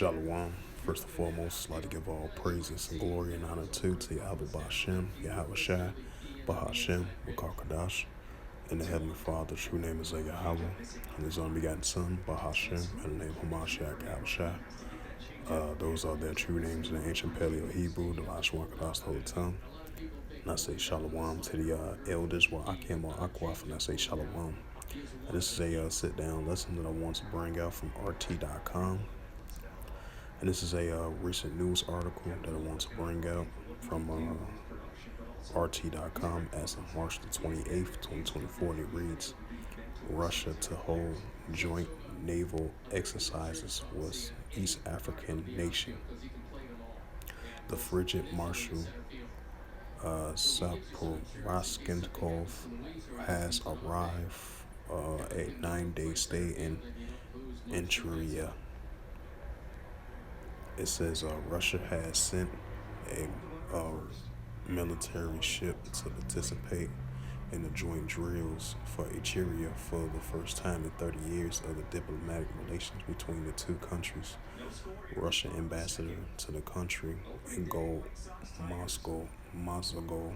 Shalom. First and foremost, I'd like to give all praises and glory and honor to Yahweh Bashem, Yahweh Shai, Bahashem, Wakakadash, and the Heavenly Father. True name is Yahweh, and His only begotten Son, Bahashem, and the name Hamashiach, Yahweh Shai. Those are their true names in the ancient Paleo Hebrew, the last one Kadash, the whole tongue. And I say Shalom to the elders, or Akim or Akwaf, and I say Shalom. And this is a sit-down lesson that I want to bring out from RT.com. And this is a recent news article that I want to bring out from RT.com as of March the 28th, 2024. And it reads, Russia to hold joint naval exercises with East African nation. The frigate Marshal Saporoshenkov has arrived a 9-day stay in Eritrea. It says Russia has sent a military ship to participate in the joint drills for Eritrea for the first time in 30 years of the diplomatic relations between the two countries. Russian ambassador to the country, Envoy Moscow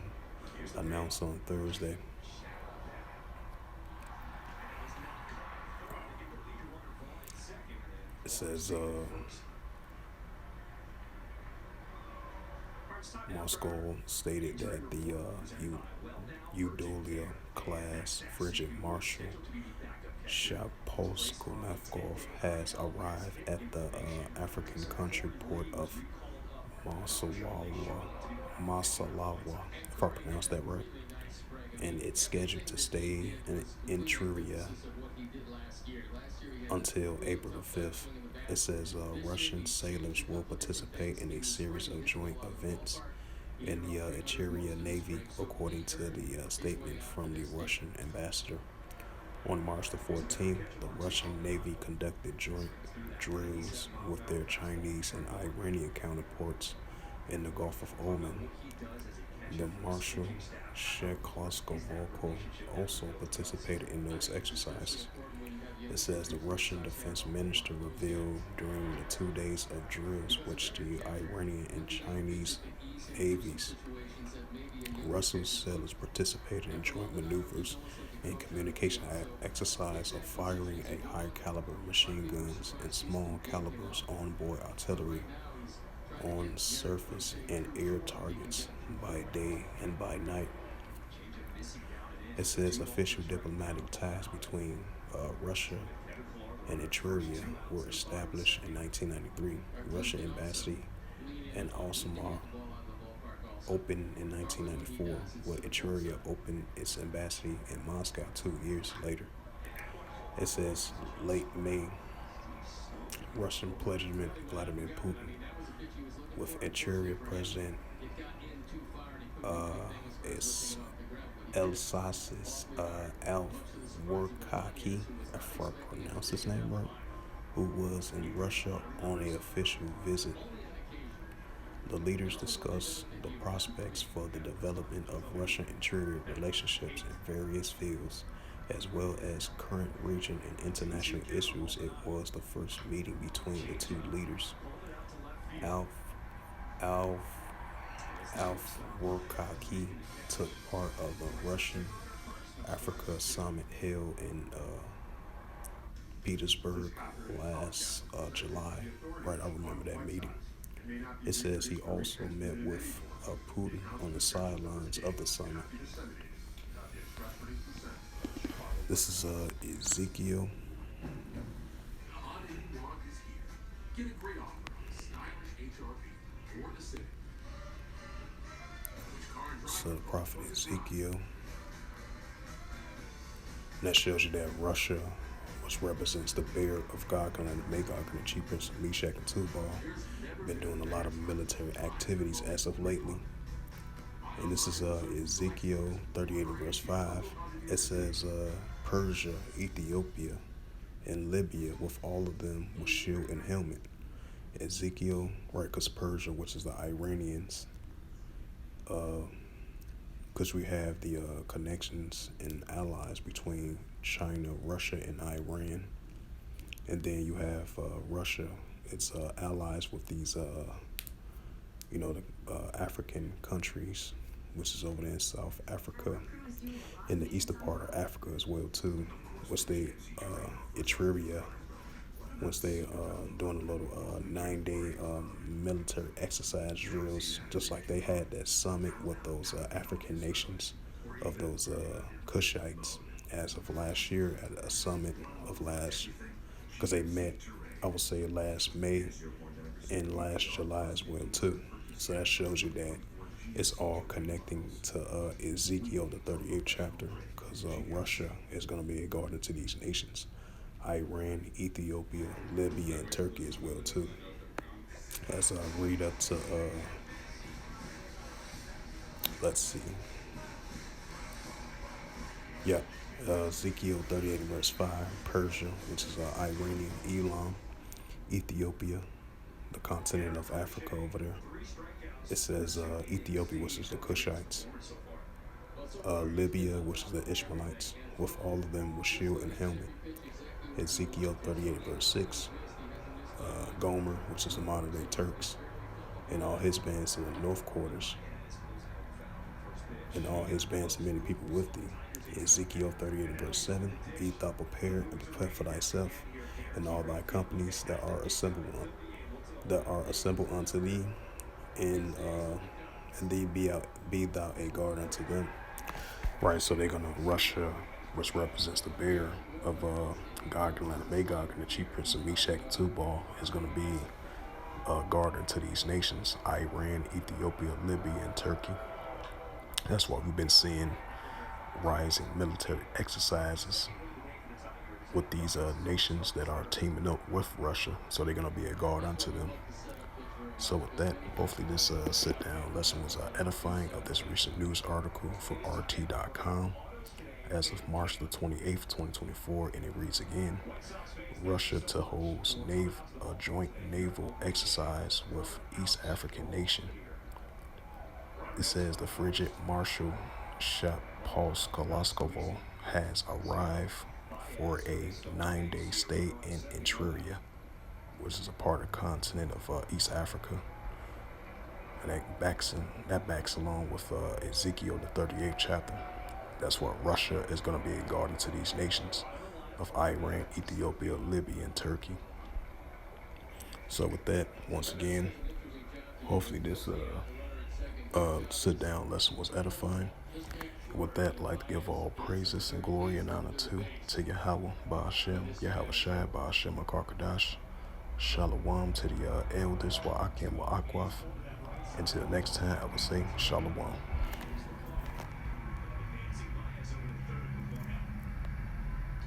announced on Thursday. It says Moscow stated that the Udolia class frigate Marshal Saporoshenkov has arrived at the African country port of Masalawa, if I pronounced that right, and it's scheduled to stay in Eritrea until April the 5th. It says Russian sailors will participate in a series of joint events in the Eritrea Navy, according to the statement from the Russian ambassador. On March the 14th, the Russian Navy conducted joint drills with their Chinese and Iranian counterparts in the Gulf of Oman. The Marshal Sheklovko also participated in those exercises. It says the Russian defense minister revealed during the 2 days of drills which the Iranian and Chinese navies, Russian sailors participated in joint maneuvers and communication exercise of firing a high caliber machine guns and small calibers onboard artillery on surface and air targets by day and by night. It says official diplomatic ties between Russia and Eritrea were established in 1993. Russian embassy in Alsamar opened in 1994, where Eritrea opened its embassy in Moscow 2 years later. It says late May, Russian President Vladimir Putin with Eritrea President Elsasis Al-Warkaki, if I pronounce his name right, who was in Russia on an official visit. The leaders discussed the prospects for the development of Russian-Eritrea relationships in various fields, as well as current region and international issues. It was the first meeting between the two leaders. Al-Warkaki took part of the Russian Africa Summit held in Petersburg last July. Right, I remember that meeting. It says he also met with Putin on the sidelines of the summit. This is Ezekiel. So the prophet Ezekiel. And that shows you that Russia, which represents the bear of Gog and Magog and the chief prince of Meshach and Tubal, been doing a lot of military activities as of lately. And this is Ezekiel 38 and verse 5. It says Persia, Ethiopia, and Libya, with all of them with shield and helmet. Ezekiel, right, because Persia, which is the Iranians, because we have the connections and allies between China, Russia, and Iran. And then you have Russia it's allies with these the African countries, which is over there in South Africa, in the eastern part of Africa as well too. Which they Eritrea, once they doing a little 9 day military exercise drills, just like they had that summit with those African nations of those Kushites as of last year at a summit of last, because they met, I would say last May and last July as well too. So that shows you that it's all connecting to Ezekiel the 38th chapter, because Russia is going to be a guardian to these nations. Iran, Ethiopia, Libya, and Turkey as well too. As I read up to let's see, yeah, Ezekiel 38 verse 5, Persia, which is Iranian, Elam, Ethiopia, the continent of Africa over there. It says Ethiopia, which is the Kushites, Libya, which is the Ishmaelites, with all of them with shield and helmet. Ezekiel 38 verse 6, Gomer, which is the modern day Turks, and all his bands in the north quarters, and all his bands and many people with thee. Ezekiel 38 verse 7, be thou prepared and prepare for thyself, and all thy companies that are assembled unto thee, and thee be thou a guard unto them. Right, so they're gonna Russia, which represents the bear of Gog and Magog, and the chief prince of Meshach and Tubal, is gonna be a guard unto these nations: Iran, Ethiopia, Libya, and Turkey. That's why we've been seeing rising military exercises with these nations that are teaming up with Russia. So they're gonna be a guard unto them. So with that, hopefully this sit-down lesson was edifying of this recent news article from RT.com as of March the 28th, 2024, and it reads again: Russia to holds a joint naval exercise with East African nation. It says the frigate Marshal Shapolskovoskov has arrived for a 9 day stay in Eritrea, which is a part of the continent of East Africa. And that backs along with Ezekiel the 38th chapter. That's what Russia is going to be a guardian to these nations of Iran, Ethiopia, Libya, and Turkey. So with that, once again, hopefully this sit-down lesson was edifying. With that, I'd like to give all praises and glory and honor to Yahweh, Ba'ashem, Yahweh Shai, Ba'ashem, Akarkadash. Shalom to the elders, Wa'akim, Wa'akwaf. Until next time, I will say Shalom.